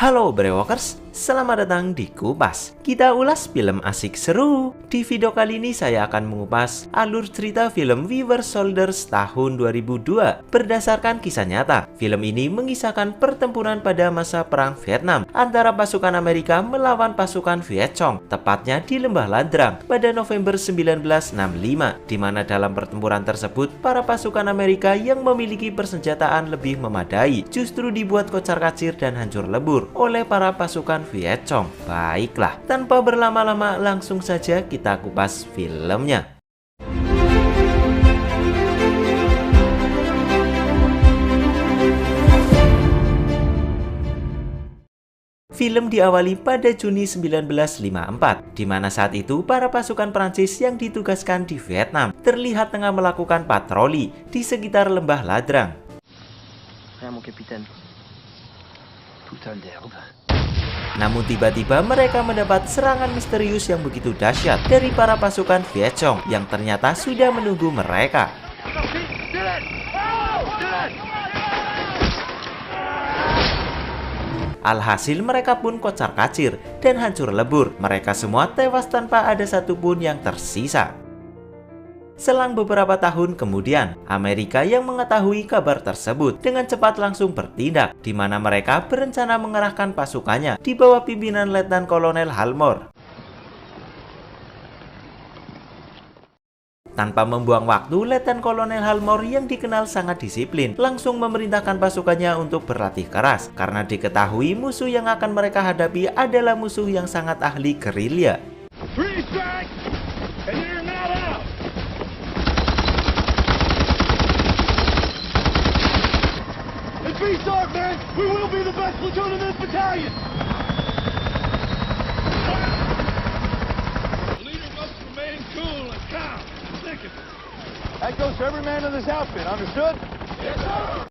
Halo Brewokers, selamat datang di Kupas. Kita ulas film asik seru. Di video kali ini saya akan mengupas alur cerita film We Were Soldiers tahun 2002 berdasarkan kisah nyata. Film ini mengisahkan pertempuran pada masa Perang Vietnam antara pasukan Amerika melawan pasukan Viet Cong, tepatnya di Lembah Ladrang pada November 1965, di mana dalam pertempuran tersebut para pasukan Amerika yang memiliki persenjataan lebih memadai justru dibuat kocar-kacir dan hancur lebur oleh para pasukan Viet Cong. Baiklah, tanpa berlama-lama langsung saja kita kupas filmnya. Film diawali pada Juni 1954, di mana saat itu para pasukan Prancis yang ditugaskan di Vietnam terlihat tengah melakukan patroli di sekitar Lembah Ladrang. Namun tiba-tiba mereka mendapat serangan misterius yang begitu dahsyat dari para pasukan Viet Cong yang ternyata sudah menunggu mereka. Alhasil mereka pun kocar-kacir dan hancur lebur. Mereka semua tewas tanpa ada satupun yang tersisa. Selang beberapa tahun kemudian, Amerika yang mengetahui kabar tersebut dengan cepat langsung bertindak, di mana mereka berencana mengerahkan pasukannya di bawah pimpinan Letnan Kolonel Halmore. Tanpa membuang waktu, Letnan Kolonel Halmore yang dikenal sangat disiplin langsung memerintahkan pasukannya untuk berlatih keras, karena diketahui musuh yang akan mereka hadapi adalah musuh yang sangat ahli gerilya. We will be the best platoon in this battalion. The leader must remain cool and calm. That goes for every man in this outfit. Understood? Yes, sir.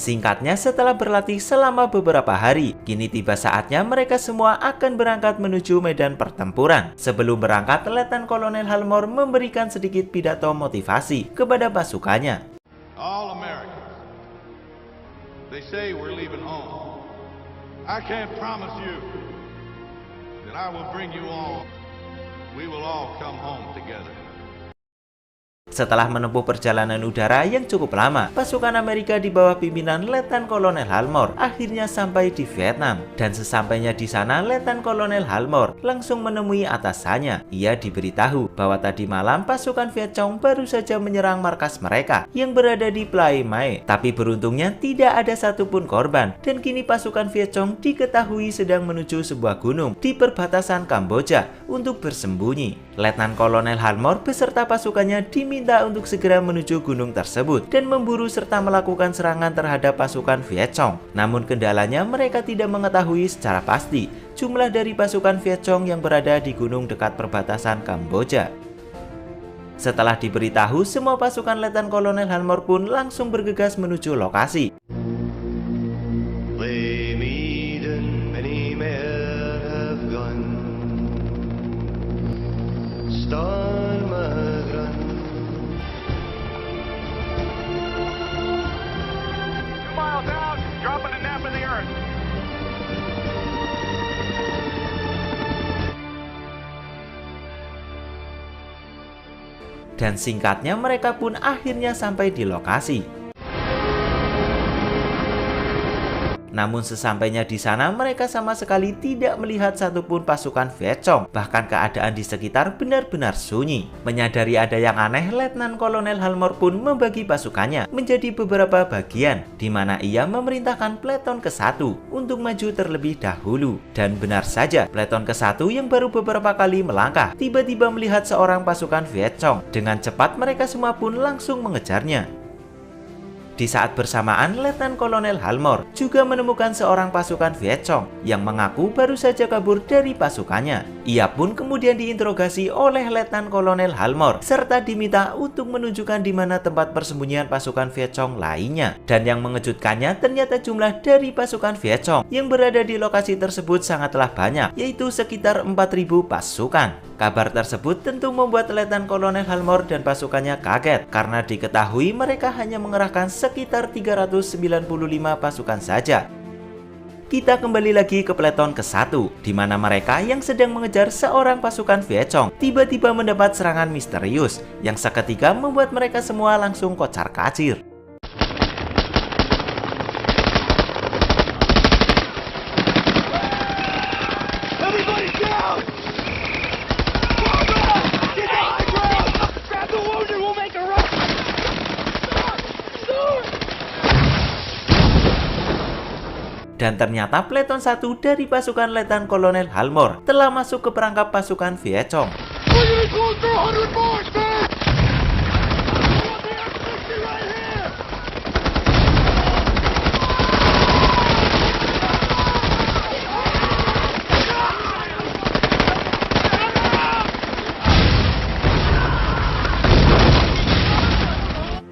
Singkatnya, setelah berlatih selama beberapa hari, kini tiba saatnya mereka semua akan berangkat menuju medan pertempuran. Sebelum berangkat, Letnan Kolonel Halmore memberikan sedikit pidato motivasi kepada pasukannya. All Americans. They say we're leaving home. I can't promise you that I will bring you all. We will all come home together. Setelah menempuh perjalanan udara yang cukup lama, pasukan Amerika di bawah pimpinan Letnan Kolonel Halmore akhirnya sampai di Vietnam. Dan sesampainya di sana, Letnan Kolonel Halmore langsung menemui atasannya. Ia diberitahu bahwa tadi malam pasukan Viet Cong baru saja menyerang markas mereka yang berada di Plai Mae. Tapi beruntungnya tidak ada satupun korban, dan kini pasukan Viet Cong diketahui sedang menuju sebuah gunung di perbatasan Kamboja untuk bersembunyi. Letnan Kolonel Halmore beserta pasukannya diminta untuk segera menuju gunung tersebut dan memburu serta melakukan serangan terhadap pasukan Viet Cong. Namun kendalanya, mereka tidak mengetahui secara pasti jumlah dari pasukan Viet Cong yang berada di gunung dekat perbatasan Kamboja. Setelah diberitahu, semua pasukan Letnan Kolonel Halmore pun langsung bergegas menuju lokasi. Dan singkatnya, mereka pun akhirnya sampai di lokasi. Namun sesampainya di sana, mereka sama sekali tidak melihat satupun pasukan Viet Cong. Bahkan keadaan di sekitar benar-benar sunyi. Menyadari ada yang aneh, Letnan Kolonel Halmore pun membagi pasukannya menjadi beberapa bagian, di mana ia memerintahkan Pleton ke-1 untuk maju terlebih dahulu. Dan benar saja, Pleton ke-1 yang baru beberapa kali melangkah tiba-tiba melihat seorang pasukan Viet Cong. Dengan cepat mereka semua pun langsung mengejarnya. Di saat bersamaan, Letnan Kolonel Halmore juga menemukan seorang pasukan Viet Cong yang mengaku baru saja kabur dari pasukannya. Ia pun kemudian diinterogasi oleh Letnan Kolonel Halmore serta diminta untuk menunjukkan di mana tempat persembunyian pasukan Viet Cong lainnya. Dan yang mengejutkannya, ternyata jumlah dari pasukan Viet Cong yang berada di lokasi tersebut sangatlah banyak, yaitu sekitar 4.000 pasukan. Kabar tersebut tentu membuat Letnan Kolonel Halmore dan pasukannya kaget karena diketahui mereka hanya mengerahkan sekitar 395 pasukan saja. Kita kembali lagi ke peleton ke-1, di mana mereka yang sedang mengejar seorang pasukan Vietcong tiba-tiba mendapat serangan misterius yang seketika membuat mereka semua langsung kocar-kacir. Dan ternyata peleton 1 dari pasukan Letnan Kolonel Halmore telah masuk ke perangkap pasukan Vietcong.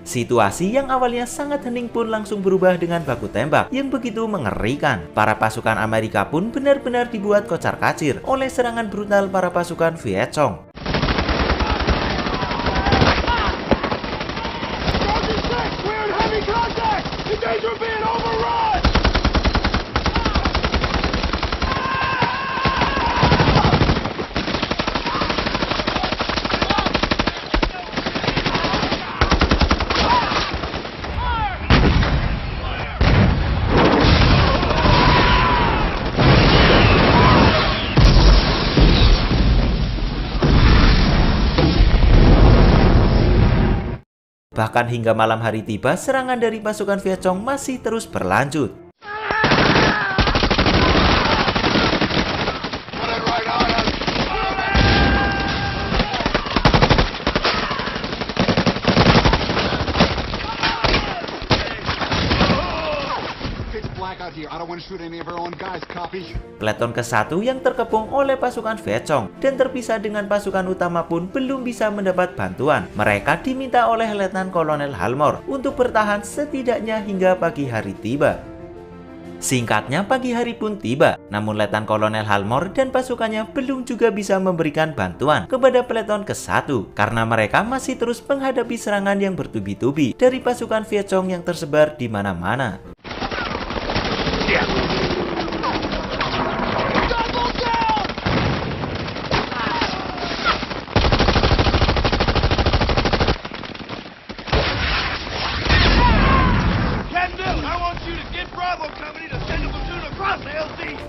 Situasi yang awalnya sangat hening pun langsung berubah dengan baku tembak yang begitu mengerikan. Para pasukan Amerika pun benar-benar dibuat kocar-kacir oleh serangan brutal para pasukan Vietcong. Bahkan hingga malam hari tiba, serangan dari pasukan Vietcong masih terus berlanjut. Peleton ke-1 yang terkepung oleh pasukan Vietcong dan terpisah dengan pasukan utama pun belum bisa mendapat bantuan. Mereka diminta oleh Letnan Kolonel Halmore untuk bertahan setidaknya hingga pagi hari tiba. Singkatnya, pagi hari pun tiba, namun Letnan Kolonel Halmore dan pasukannya belum juga bisa memberikan bantuan kepada peleton ke-1 karena mereka masih terus menghadapi serangan yang bertubi-tubi dari pasukan Vietcong yang tersebar di mana-mana.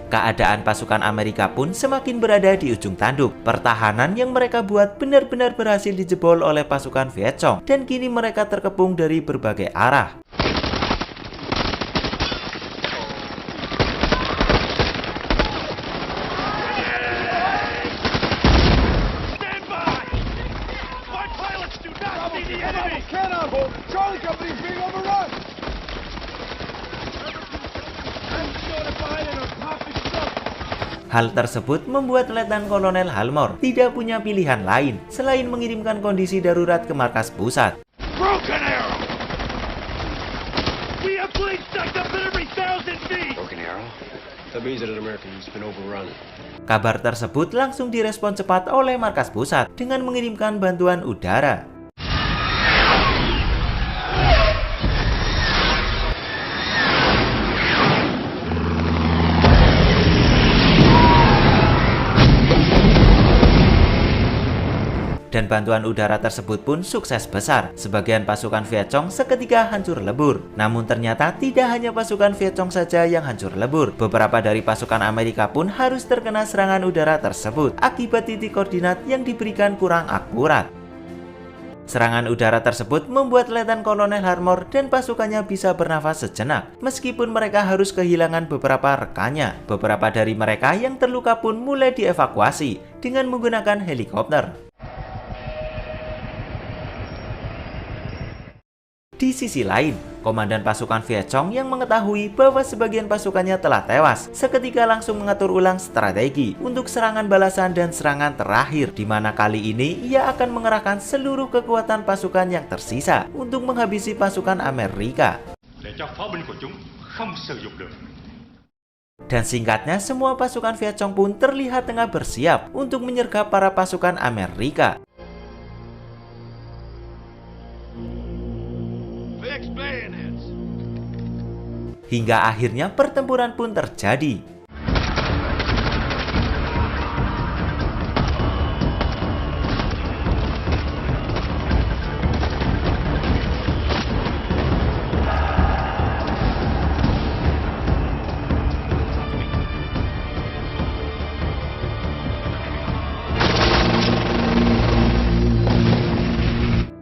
Keadaan pasukan Amerika pun semakin berada di ujung tanduk. Pertahanan yang mereka buat benar-benar berhasil dijebol oleh pasukan Vietcong dan kini mereka terkepung dari berbagai arah. Hal tersebut membuat Letnan Kolonel Halmore tidak punya pilihan lain selain mengirimkan kondisi darurat ke markas pusat. Broken Arrow! We have blade stacked up at every 1,000 feet! Broken Arrow? That means that an American has been overrun. Kabar tersebut langsung direspon cepat oleh markas pusat dengan mengirimkan bantuan udara. Dan bantuan udara tersebut pun sukses besar. Sebagian pasukan Vietcong seketika hancur lebur. Namun ternyata tidak hanya pasukan Vietcong saja yang hancur lebur. Beberapa dari pasukan Amerika pun harus terkena serangan udara tersebut akibat titik koordinat yang diberikan kurang akurat. Serangan udara tersebut membuat Letnan Kolonel Halmore dan pasukannya bisa bernafas sejenak, meskipun mereka harus kehilangan beberapa rekannya. Beberapa dari mereka yang terluka pun mulai dievakuasi dengan menggunakan helikopter. Di sisi lain, komandan pasukan Vietcong yang mengetahui bahwa sebagian pasukannya telah tewas, seketika langsung mengatur ulang strategi untuk serangan balasan dan serangan terakhir, di mana kali ini ia akan mengerahkan seluruh kekuatan pasukan yang tersisa untuk menghabisi pasukan Amerika. Dan singkatnya, semua pasukan Vietcong pun terlihat tengah bersiap untuk menyergap para pasukan Amerika. hingga akhirnya pertempuran pun terjadi.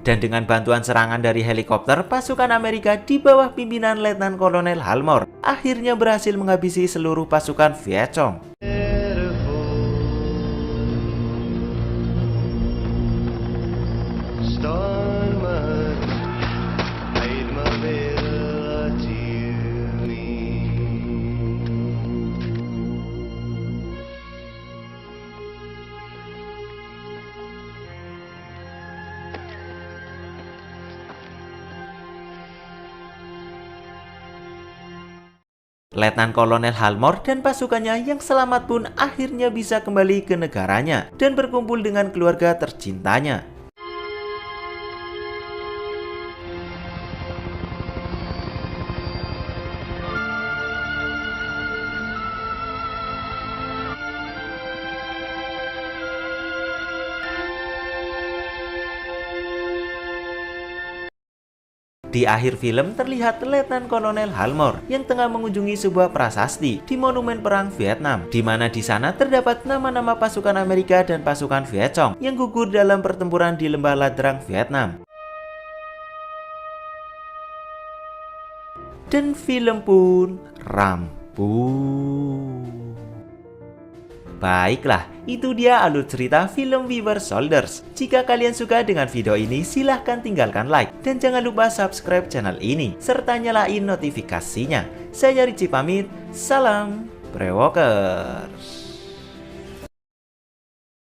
Dan dengan bantuan serangan dari helikopter, pasukan Amerika di bawah pimpinan Letnan Kolonel Halmore akhirnya berhasil menghabisi seluruh pasukan Viet Cong. Letnan Kolonel Halmore dan pasukannya yang selamat pun akhirnya bisa kembali ke negaranya dan berkumpul dengan keluarga tercintanya. Di akhir film terlihat Letnan Kolonel Halmore yang tengah mengunjungi sebuah prasasti di Monumen Perang Vietnam, di mana di sana terdapat nama-nama pasukan Amerika dan pasukan Viet Cong yang gugur dalam pertempuran di Lembah Ladrang, Vietnam. Dan film pun rampung. Baiklah, itu dia alur cerita film Weaver Soldiers. Jika kalian suka dengan video ini, silahkan tinggalkan like. Dan jangan lupa subscribe channel ini, serta nyalain notifikasinya. Saya Ricci pamit, salam Brewokers.